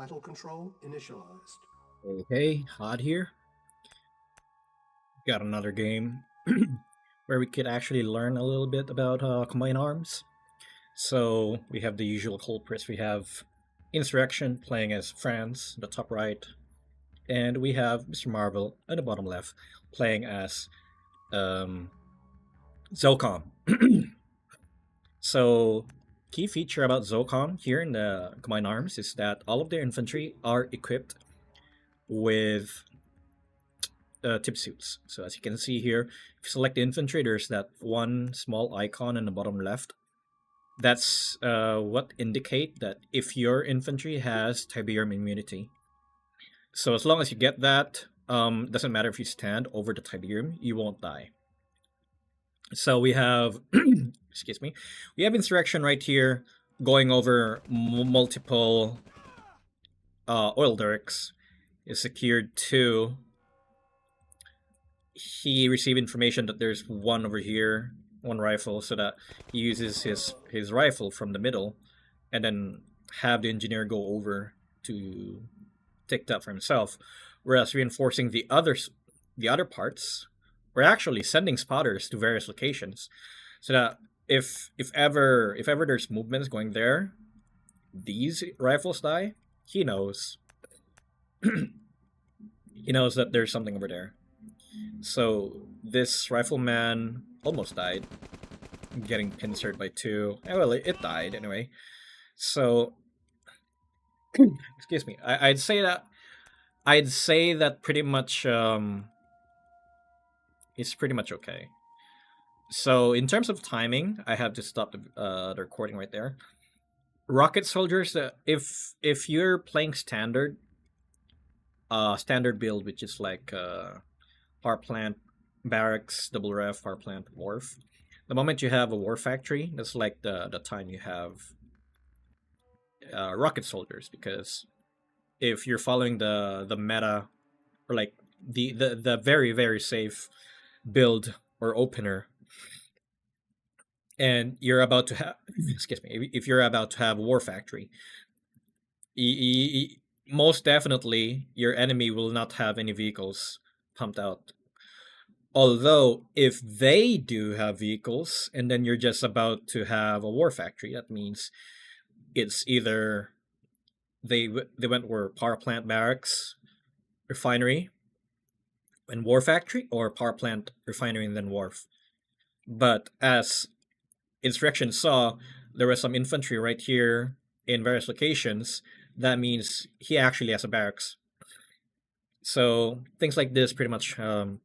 Battle control initialized. Hey, Hod here. Got another game where we could actually learn a little bit about combined arms. So we have the usual culprits. We have Insurrection playing as France, the top right, and we have MrMarvel at the bottom left playing as um, ZOCOM. So key feature about ZOCOM here in the combined arms is that all of their infantry are equipped with tip suits. So as you can see here, if you select the infantry, there's that one small icon in the bottom left. That's what indicate that if your infantry has Tiberium immunity. So as long as you get that, doesn't matter if you stand over the Tiberium, you won't die. So we have, excuse me, we have Insurrection right here going over multiple oil derricks. Is secured 2. He received information that there's one over here, one rifle, so that he uses his rifle from the middle, and then have the engineer go over to take that for himself. Whereas reinforcing the other parts, we're actually sending spotters to various locations, so that if ever there's movements going there, these rifles die. He knows. He knows that there's something over there. So this rifleman almost died, getting pincered by 2. Well, it died anyway. So, excuse me. I'd say that pretty much it's pretty much okay. So in terms of timing, I have to stop the recording right there. Rocket soldiers, if you're playing standard build, which is like power plant, barracks, double ref, power plant, wharf. The moment you have a war factory, that's like the time you have rocket soldiers, because if you're following the meta, or like the very very safe build or opener, and you're about to have excuse me, if you're about to have a war factory, most definitely your enemy will not have any vehicles pumped out. Although, if they do have vehicles, and then you're just about to have a war factory, that means it's either they went for power plant, barracks, refinery, and war factory, or power plant, refinery, and then wharf. But as Insurrection saw, there was some infantry right here in various locations. That means he actually has a barracks. So things like this pretty much a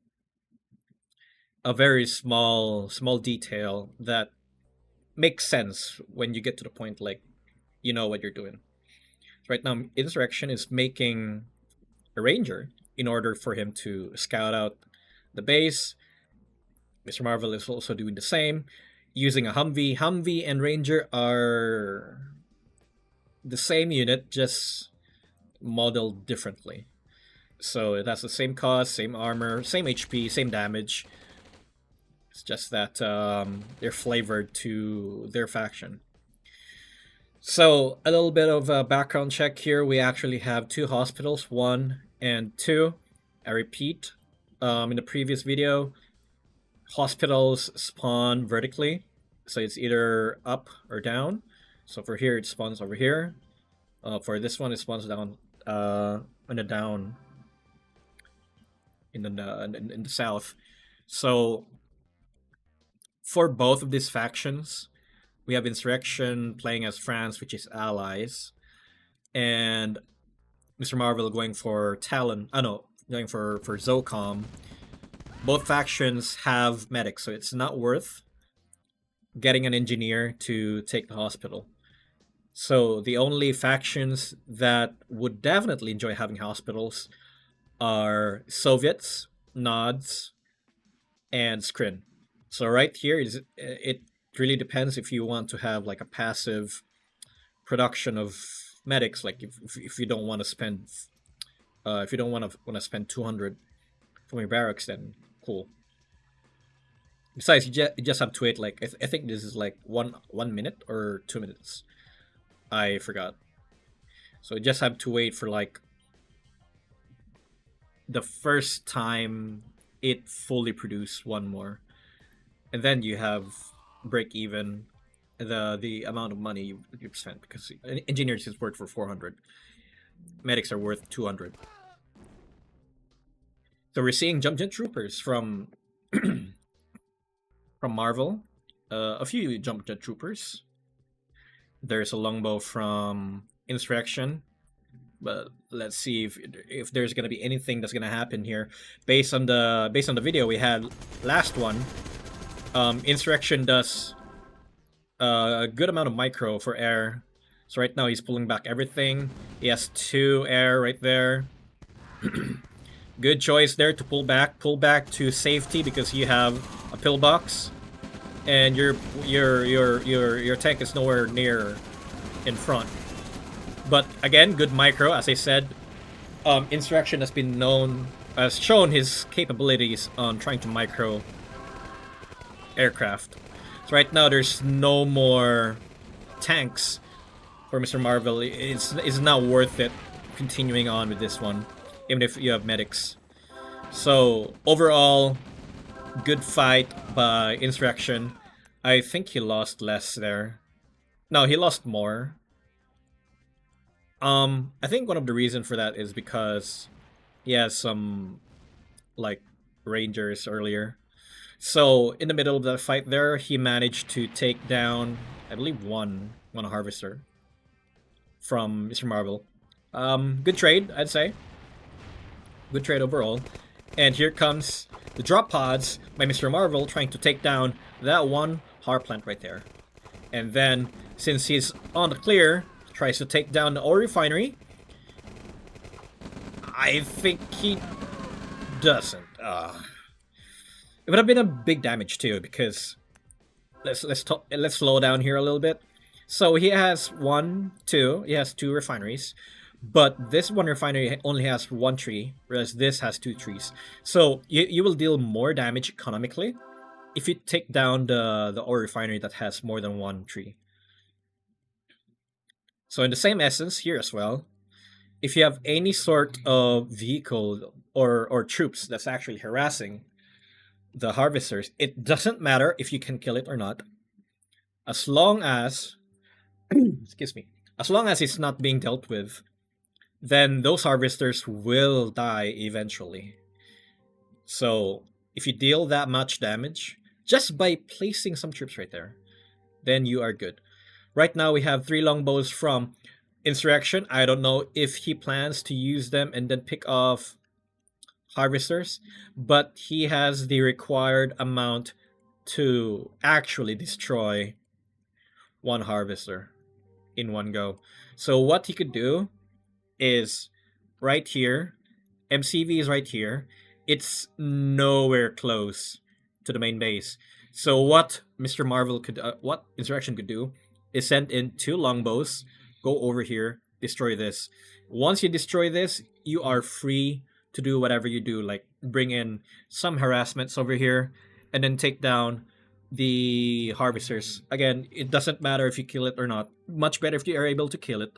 very small detail that makes sense when you get to the point, like, you know what you're doing. Right now, Insurrection is making a ranger in order for him to scout out the base. MrMarvel is also doing the same, using a Humvee. Humvee and Ranger are the same unit, just modeled differently. So it has the same cost, same armor, same HP, same damage. It's just that they're flavored to their faction. So a little bit of a background check here. We actually have 2 hospitals, 1 and 2. I repeat, in the previous video, hospitals spawn vertically, so it's either up or down. So for here, it spawns over here. For this one, it spawns down in the down in the south. So for both of these factions, we have Insurrection playing as France, which is allies, and MrMarvel going for Talon. Going for ZOCOM. Both factions have medics, so it's not worth getting an engineer to take the hospital. So the only factions that would definitely enjoy having hospitals are Soviets, Nods, and Skrin. So right here it really depends if you want to have like a passive production of medics. Like if you don't want to spend if you don't want to spend 200 from your barracks, then cool. Besides, you just have to wait. Like I think this is like 1 minute or 2 minutes. I forgot. So you just have to wait for like the first time it fully produce one more, and then you have break even the amount of money you've spent, because engineers is worth for 400, medics are worth 200. So we're seeing jump jet troopers from from Marvel, a few jump jet troopers. There's a longbow from Insurrection, but let's see if there's gonna be anything that's gonna happen here based on the video we had last one. Insurrection does a good amount of micro for air, so right now he's pulling back everything. He has 2 air right there. Good choice there to pull back to safety, because you have a pillbox and your tank is nowhere near in front. But again, good micro, as I said. Insurrection has shown his capabilities on trying to micro aircraft. So right now there's no more tanks for MrMarvel. It's not worth it continuing on with this one, even if you have medics. So overall, good fight by Insurrection. I think he lost less there. No, he lost more. I think one of the reasons for that is because he has some like rangers earlier. So in the middle of the fight there, he managed to take down, I believe, one harvester from MrMarvel. Good trade, I'd say. Good trade overall. And here comes the drop pods by MrMarvel trying to take down that one power plant right there. And then, since he's on the clear, tries to take down the oil refinery. I think he doesn't. It would have been a big damage too, because let's slow down here a little bit. So he has he has 2 refineries, but this one refinery only has 1 tree, whereas this has 2 trees. So you will deal more damage economically if you take down the oil refinery that has more than 1 tree. So in the same essence here as well, if you have any sort of vehicle or troops that's actually harassing the harvesters, it doesn't matter if you can kill it or not, as long as excuse me, as long as it's not being dealt with, then those harvesters will die eventually. So if you deal that much damage just by placing some troops right there, then you are good. Right now we have 3 longbows from Insurrection. I don't know if he plans to use them and then pick off harvesters, but he has the required amount to actually destroy 1 harvester in one go. So what he could do is right here, MCV is right here, it's nowhere close to the main base. So what MrMarvel could what Insurrection could do is send in 2 longbows, go over here, destroy this. Once you destroy this, you are free to do whatever you do, like bring in some harassments over here and then take down the harvesters. Again, it doesn't matter if you kill it or not. Much better if you are able to kill it.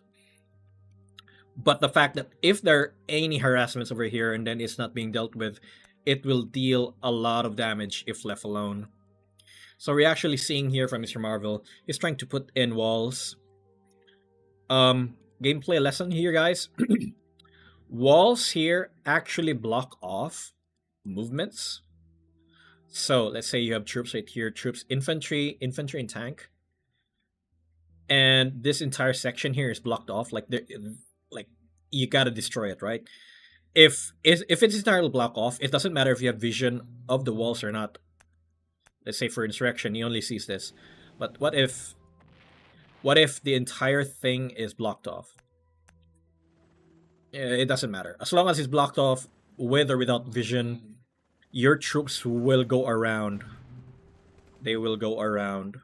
But the fact that if there are any harassments over here and then it's not being dealt with, it will deal a lot of damage if left alone. So we're actually seeing here from MrMarvel, he's trying to put in walls. Gameplay lesson here, guys. Walls here actually block off movements. So let's say you have troops right here, troops, infantry and tank, and this entire section here is blocked off. Like you gotta destroy it, right? If it's entirely blocked off, it doesn't matter if you have vision of the walls or not. Let's say for Insurrection, he only sees this. But what if the entire thing is blocked off? It doesn't matter. As long as it's blocked off, with or without vision, your troops will go around. They will go around.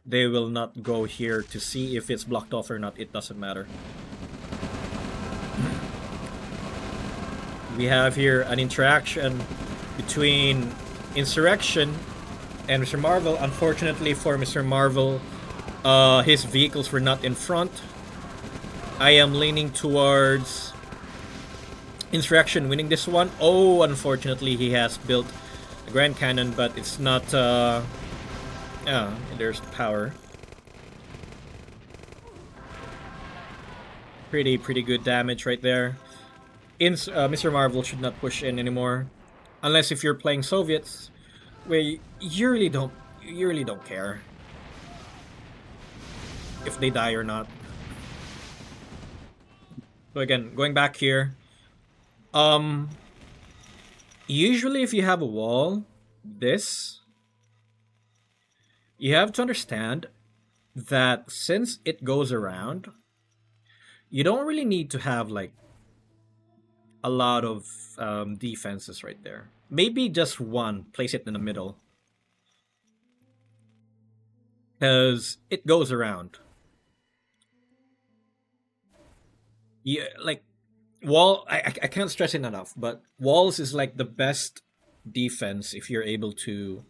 They will not go here to see if it's blocked off or not. It doesn't matter. We have here an interaction between Insurrection and MrMarvel. Unfortunately for MrMarvel, his vehicles were not in front. I am leaning towards Insurrection winning this one. Oh, unfortunately, he has built a Grand Cannon, but it's not. Yeah, there's power. Pretty good damage right there. MrMarvel should not push in anymore, unless if you're playing Soviets, where you really don't care if they die or not. So again, going back here, usually if you have a wall, you have to understand that since it goes around, you don't really need to have like a lot of defenses right there. Maybe just one, place it in the middle, because it goes around. Yeah, like I can't stress it enough, but walls is like the best defense if you're able to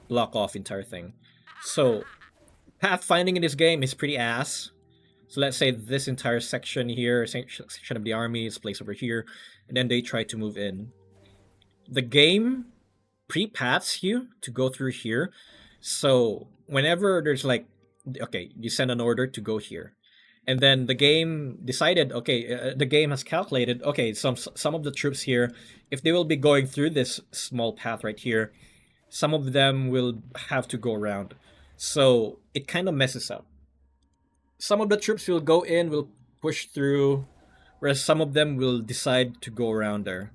block off entire thing. So pathfinding in this game is pretty ass. So let's say this entire section here, section of the army is placed over here, and then they try to move in. The game pre-paths you to go through here. So whenever there's like, okay, you send an order to go here, and then the game decided, okay, the game has calculated, okay, some of the troops here, if they will be going through this small path right here, some of them will have to go around. So it kind of messes up. Some of the troops will go in, will push through, whereas some of them will decide to go around there.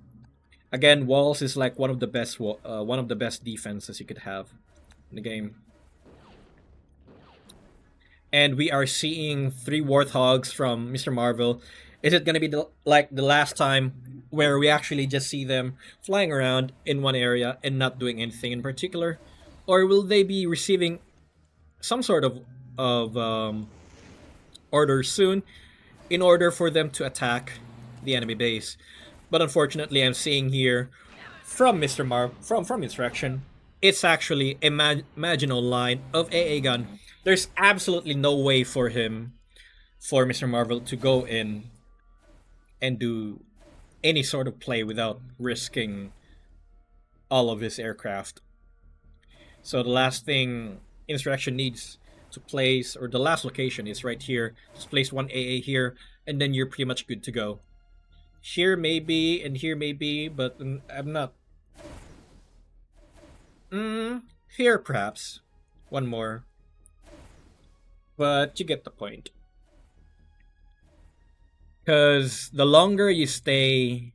Again, walls is like one of the best defenses you could have in the game. And we are seeing 3 Warthogs from MrMarvel. Is it gonna be like the last time where we actually just see them flying around in one area and not doing anything in particular, or will they be receiving some sort of order soon in order for them to attack the enemy base? But unfortunately, I'm seeing here from from Insurrection, it's actually a marginal line of AA gun. There's absolutely no way for MrMarvel to go in and do any sort of play without risking all of his aircraft. So the last thing Insurrection needs to place, or the last location is right here. Just place one AA here, and then you're pretty much good to go. Here maybe, and here maybe, but I'm not. Here perhaps. One more. But you get the point. Because the longer you stay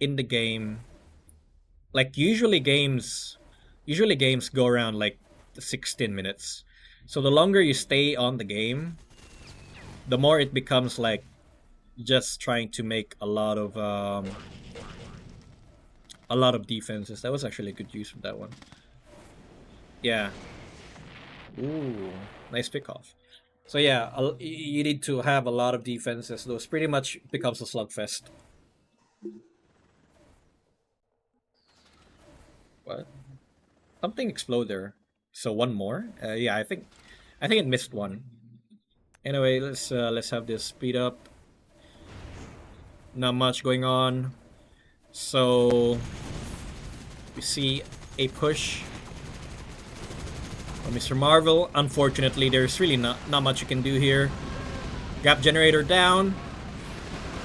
in the game, like usually games go around like 16 minutes. So the longer you stay on the game, the more it becomes like just trying to make a lot of defenses. That was actually a good use of that one. Yeah. Ooh, nice pick off. So yeah, you need to have a lot of defenses. Those pretty much becomes a slugfest. What? Something exploded there. So one more? Yeah, I think it missed one. Anyway, let's have this speed up. Not much going on. So we see a push from MrMarvel. Unfortunately, there's really not much you can do here. Gap generator down,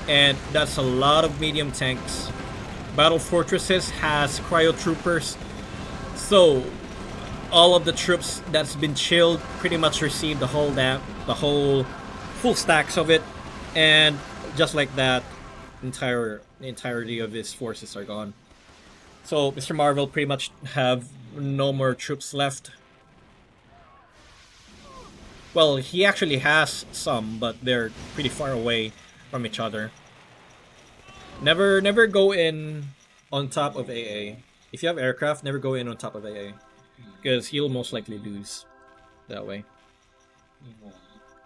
and that's a lot of medium tanks. Battle Fortresses has cryo troopers, so all of the troops that's been chilled pretty much receive the whole full stacks of it, and just like that, the entirety of his forces are gone. So MrMarvel pretty much have no more troops left. Well, he actually has some, but they're pretty far away from each other. Never go in on top of AA. If you have aircraft, never go in on top of AA, because he'll most likely lose that way.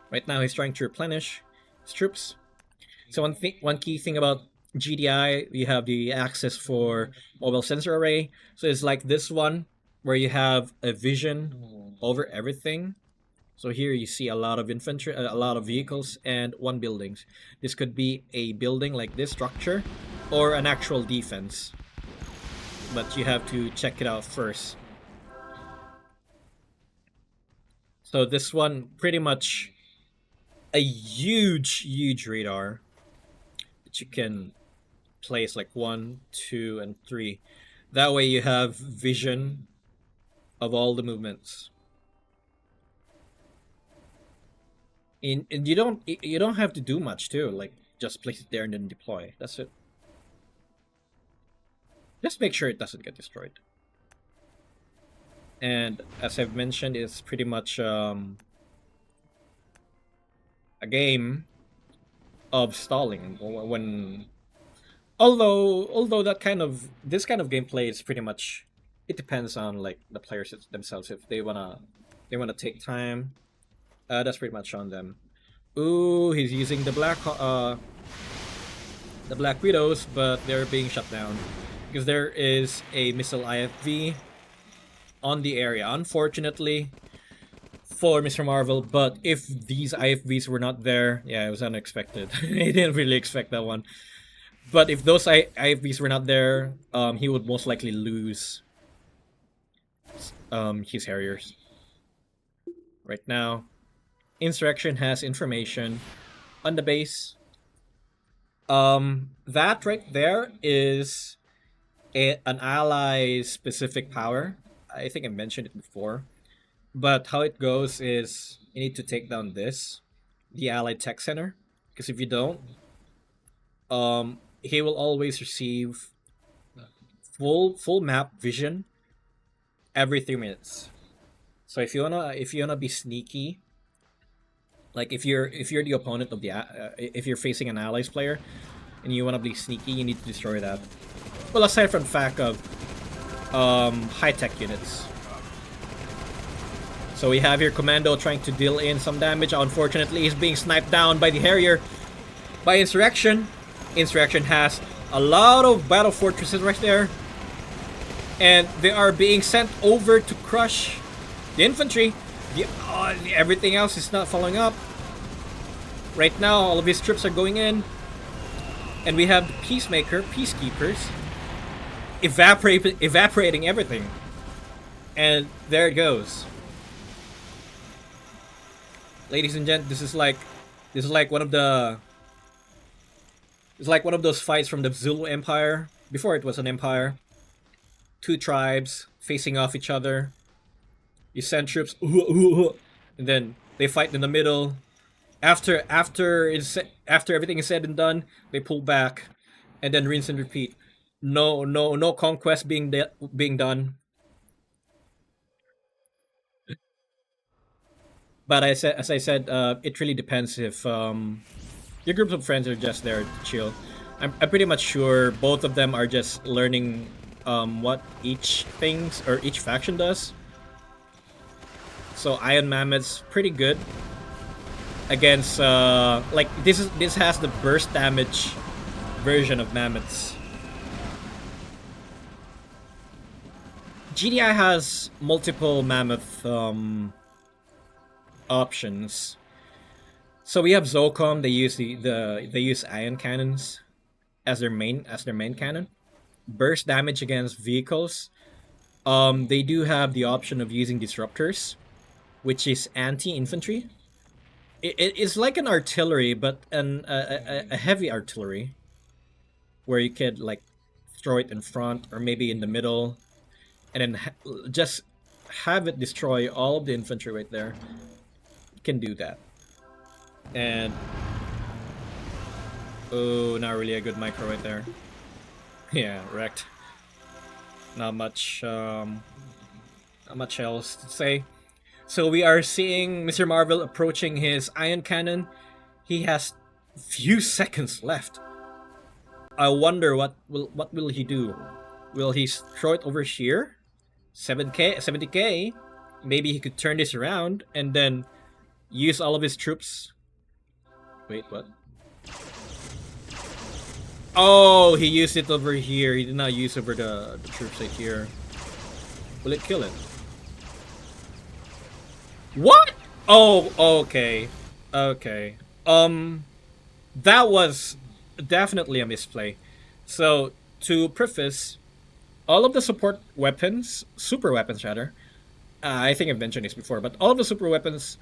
Right now, he's trying to replenish his troops. So one key thing about GDI, you have the access for mobile sensor array. So it's like this one, where you have a vision over everything. So here you see a lot of infantry, a lot of vehicles, and one buildings. This could be a building like this structure, or an actual defense. But you have to check it out first. So this one, pretty much a huge radar that you can place like 1, 2, and 3. That way you have vision of all the movements. And you don't have to do much too. Like just place it there and then deploy. That's it. Just make sure it doesn't get destroyed. And as I've mentioned, it's pretty much a game of stalling. When although this kind of gameplay is pretty much, it depends on like the players themselves. If they wanna take time, that's pretty much on them. Ooh, he's using the Black Widows, but they're being shut down because there is a missile IFV on the area, unfortunately for MrMarvel. But if these IFVs were not there, yeah, it was unexpected. He didn't really expect that one. But if those IFVs were not there, he would most likely lose his Harriers. Right now, Insurrection has information on the base. That right there is an ally's specific power. I think I mentioned it before. But how it goes is you need to take down the Allied Tech Center. Because if you don't, he will always receive full map vision every 3 minutes. So if you wanna be sneaky, like if you're the opponent of the if you're facing an allies player and you wanna be sneaky, you need to destroy that. Well, aside from the fact of high tech units. So we have here Commando trying to deal in some damage. Unfortunately, he's being sniped down by the Harrier by Insurrection. Insurrection has a lot of battle fortresses right there, and they are being sent over to crush the infantry. Everything else is not following up. Right now, all of his troops are going in, and we have the peacekeepers, evaporating everything. And there it goes. Ladies and gents, this is like one of the one of those fights from the Zulu Empire before it was an empire. Two tribes facing off each other. You send troops, and then they fight in the middle. After everything is said and done, they pull back, and then rinse and repeat. No conquest being done. But as I said, it really depends if your groups of friends are just there to chill. I'm pretty much sure both of them are just learning what each faction does. So Iron Mammoth's pretty good against like this has the burst damage version of Mammoths. GDI has multiple Mammoth options. So we have ZOCOM. They use ion cannons as their main cannon. Burst damage against vehicles. They do have the option of using disruptors, which is anti-infantry. It's like an artillery, but a heavy artillery, where you could like throw it in front or maybe in the middle, and then just have it destroy all of the infantry right there. You can do that. And oh, not really a good micro right there. Yeah, wrecked. Not much else to say. So we are seeing MrMarvel approaching his ion cannon. He has few seconds left. I wonder what will he do? Will he throw it over here? 70k? Maybe he could turn this around and then use all of his troops. Wait, what? Oh, he used it over here. He did not use over the troops right here. Will it kill it? What? Oh, okay. Okay. That was definitely a misplay. So, to preface, all of the support weapons, super weapons rather, I think I've mentioned this before, but all of the super weapons,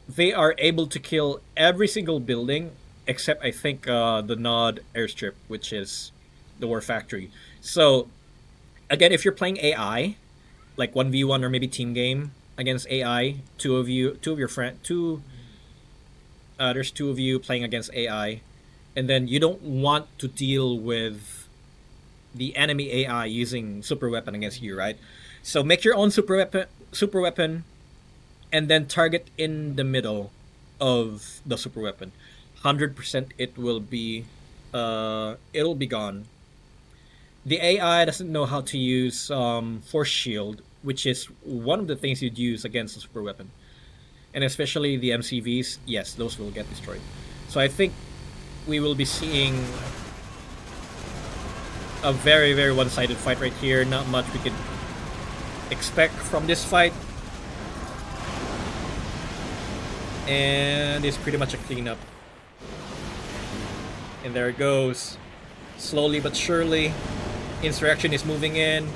they are able to kill every single building except I think the Nod airstrip, which is the War Factory. So, again, if you're playing AI, like 1v1 or maybe team game against AI, two of your friend, there's two of you playing against AI, and then you don't want to deal with the enemy AI using super weapon against you, right? So make your own super weapon, and then target in the middle of the super weapon. 100% it'll be gone. The AI doesn't know how to use force shield, which is one of the things you'd use against a super weapon, and especially the MCVs. Yes, those will get destroyed. So I think we will be seeing a very very one-sided fight right here. Not much we could expect from this fight, and it's pretty much a cleanup. And there it goes, slowly but surely. Insurrection is moving in,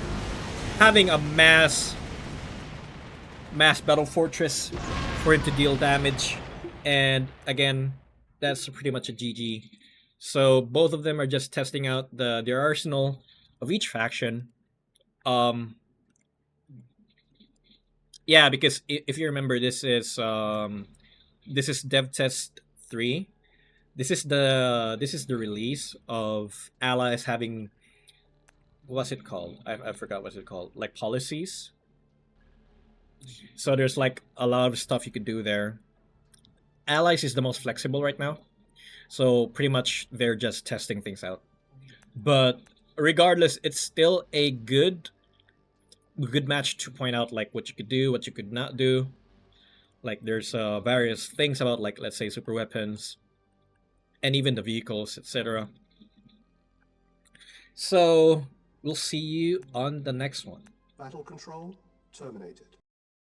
having a mass battle fortress for him to deal damage, and again, that's pretty much a GG. So both of them are just testing out their arsenal of each faction. Um, yeah, because if you remember, this is dev test 3. This is the release of allies having, what's it called? I forgot what's it called. Like policies. So there's like a lot of stuff you could do there. Allies is the most flexible right now. So pretty much they're just testing things out. But regardless, it's still a good match to point out like what you could do, what you could not do. Like there's various things about, like, let's say super weapons and even the vehicles, etc. So we'll see you on the next one. Battle control terminated.